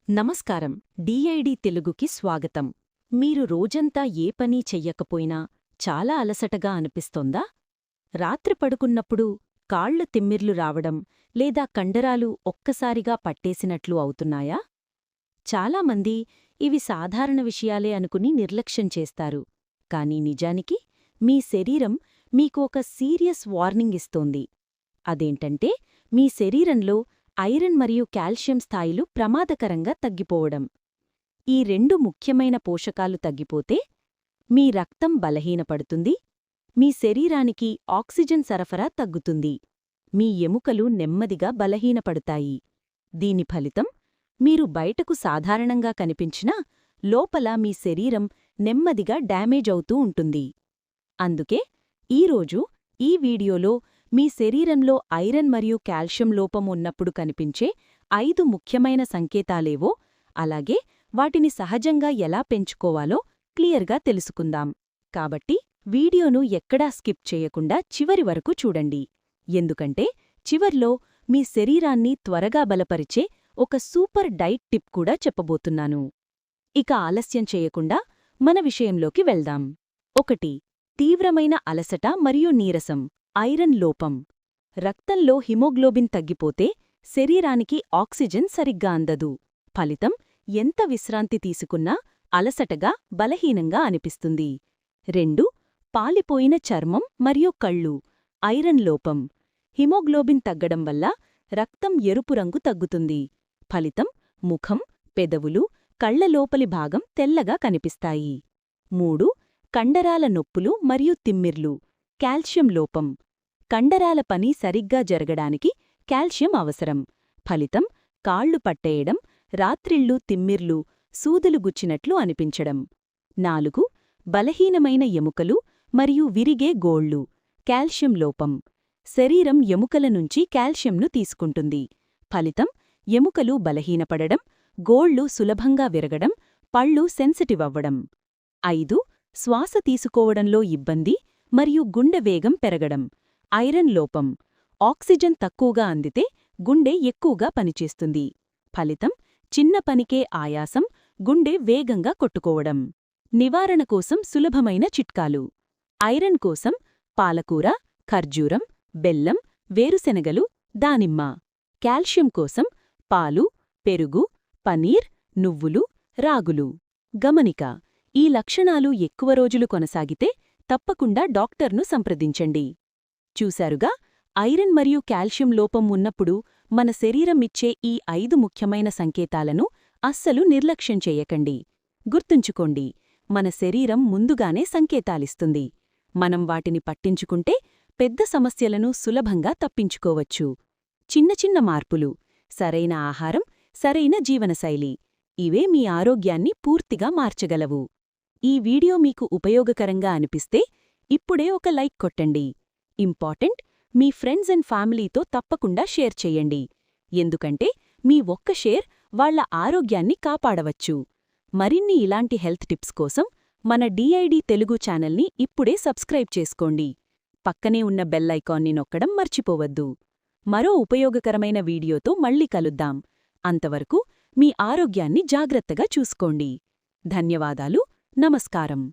నమస్కారం. డిఐడి తెలుగుకి స్వాగతం. మీరు రోజంతా ఏ పనీ చెయ్యకపోయినా చాలా అలసటగా అనిపిస్తోందా? రాత్రి పడుకున్నప్పుడు కాళ్లు తిమ్మిర్లు రావడం లేదా కండరాలు ఒక్కసారిగా పట్టేసినట్లు అవుతున్నాయా? చాలామంది ఇవి సాధారణ విషయాలే అనుకుని నిర్లక్ష్యం చేస్తారు. కానీ నిజానికి మీ శరీరం మీకు ఒక సీరియస్ వార్నింగ్ ఇస్తోంది. అదేంటంటే మీ శరీరంలో ఐరన్ మరియు కాల్షియం స్థాయిలు ప్రమాదకరంగా తగ్గిపోవడం. ఈ రెండు ముఖ్యమైన పోషకాలు తగ్గిపోతే మీ రక్తం బలహీనపడుతుంది, మీ శరీరానికి ఆక్సిజన్ సరఫరా తగ్గుతుంది, మీ ఎముకలు నెమ్మదిగా బలహీనపడతాయి. దీని ఫలితం మీరు బయటకు సాధారణంగా కనిపించినా లోపల మీ శరీరం నెమ్మదిగా డ్యామేజ్ అవుతూ ఉంటుంది. అందుకే ఈరోజు ఈ వీడియోలో మీ శరీరంలో ఐరన్ మరియు కాల్షియం లోపం ఉన్నప్పుడు కనిపించే 5 ముఖ్యమైన సంకేతాలేవో, అలాగే వాటిని సహజంగా ఎలా పెంచుకోవాలో క్లియర్గా తెలుసుకుందాం. కాబట్టి వీడియోను ఎక్కడా స్కిప్ చేయకుండా చివరి వరకు చూడండి. ఎందుకంటే చివర్లో మీ శరీరాన్ని త్వరగా బలపరిచే ఒక సూపర్ డైట్ టిప్ కూడా చెప్పబోతున్నాను. ఇక ఆలస్యం చేయకుండా మన విషయంలోకి వెళ్దాం. 1. తీవ్రమైన అలసట మరియు నీరసం. ఐరన్ లోపం. రక్తంలో హిమోగ్లోబిన్ తగ్గిపోతే శరీరానికి ఆక్సిజన్ సరిగ్గా అందదు. ఫలితం ఎంత విశ్రాంతి తీసుకున్నా అలసటగా, బలహీనంగా అనిపిస్తుంది. 2. పాలిపోయిన చర్మం మరియు కళ్ళు. ఐరన్ లోపం. హిమోగ్లోబిన్ తగ్గడం వల్ల రక్తం ఎరుపు రంగు తగ్గుతుంది. ఫలితం ముఖం, పెదవులు, కళ్ల లోపలి భాగం తెల్లగా కనిపిస్తాయి. 3. కండరాల నొప్పులు మరియు తిమ్మిర్లు. కాల్షియం లోపం. కండరాల పని సరిగ్గా జరగడానికి కాల్షియం అవసరం. ఫలితం కాళ్లు పట్టేయడం, రాత్రిళ్ళు తిమ్మిర్లు, సూదులు గుచ్చినట్లు అనిపించడం. 4. బలహీనమైన ఎముకలు మరియు విరిగే గోళ్లు. కాల్షియం లోపం. శరీరం ఎముకల నుంచి కాల్షియంను తీసుకుంటుంది. ఫలితం ఎముకలు బలహీనపడడం, గోళ్లు సులభంగా విరగడం, పళ్ళు సెన్సిటివ్ అవ్వడం. 5. శ్వాస తీసుకోవడంలో ఇబ్బంది మరియు గుండె వేగం పెరగడం. ఐరన్ లోపం. ఆక్సిజన్ తక్కువగా అందితే గుండె ఎక్కువగా పనిచేస్తుంది. ఫలితం చిన్న పనికే ఆయాసం, గుండె వేగంగా కొట్టుకోవడం. నివారణ కోసం సులభమైన చిట్కాలు. ఐరన్ కోసం పాలకూర, ఖర్జూరం, బెల్లం, వేరుశెనగలు, దానిమ్మ. కాల్షియం కోసం పాలు, పెరుగు, పనీర్, నువ్వులు, రాగులు. గమనిక: ఈ లక్షణాలు ఎక్కువ రోజులు కొనసాగితే తప్పకుండా డాక్టర్ను సంప్రదించండి. చూశారుగా, ఐరన్ మరియు కాల్షియం లోపం ఉన్నప్పుడు మన శరీరం ఇచ్చే ఈ 5 ముఖ్యమైన సంకేతాలను అస్సలు నిర్లక్ష్యం చెయ్యకండి. గుర్తుంచుకోండి, మన శరీరం ముందుగానే సంకేతాలిస్తుంది. మనం వాటిని పట్టించుకుంటే పెద్ద సమస్యలను సులభంగా తప్పించుకోవచ్చు. చిన్న చిన్న మార్పులు, సరైన ఆహారం, సరైన జీవనశైలి ఇవే మీ ఆరోగ్యాన్ని పూర్తిగా మార్చగలవు. ఈ వీడియో మీకు ఉపయోగకరంగా అనిపిస్తే ఇప్పుడే ఒక లైక్ కొట్టండి. ఇంపార్టెంట్, మీ ఫ్రెండ్స్ అండ్ ఫ్యామిలీతో తప్పకుండా షేర్ చెయ్యండి. ఎందుకంటే మీ ఒక్క షేర్ వాళ్ల ఆరోగ్యాన్ని కాపాడవచ్చు. మరిన్ని ఇలాంటి హెల్త్ టిప్స్ కోసం మన డిఐడి తెలుగు ఛానల్ని ఇప్పుడే సబ్స్క్రైబ్ చేసుకోండి. పక్కనే ఉన్న బెల్ ఐకాన్ని నొక్కడం మర్చిపోవద్దు. మరో ఉపయోగకరమైన వీడియోతో మళ్ళీ కలుద్దాం. అంతవరకు మీ ఆరోగ్యాన్ని జాగ్రత్తగా చూసుకోండి. ధన్యవాదాలు. నమస్కారం.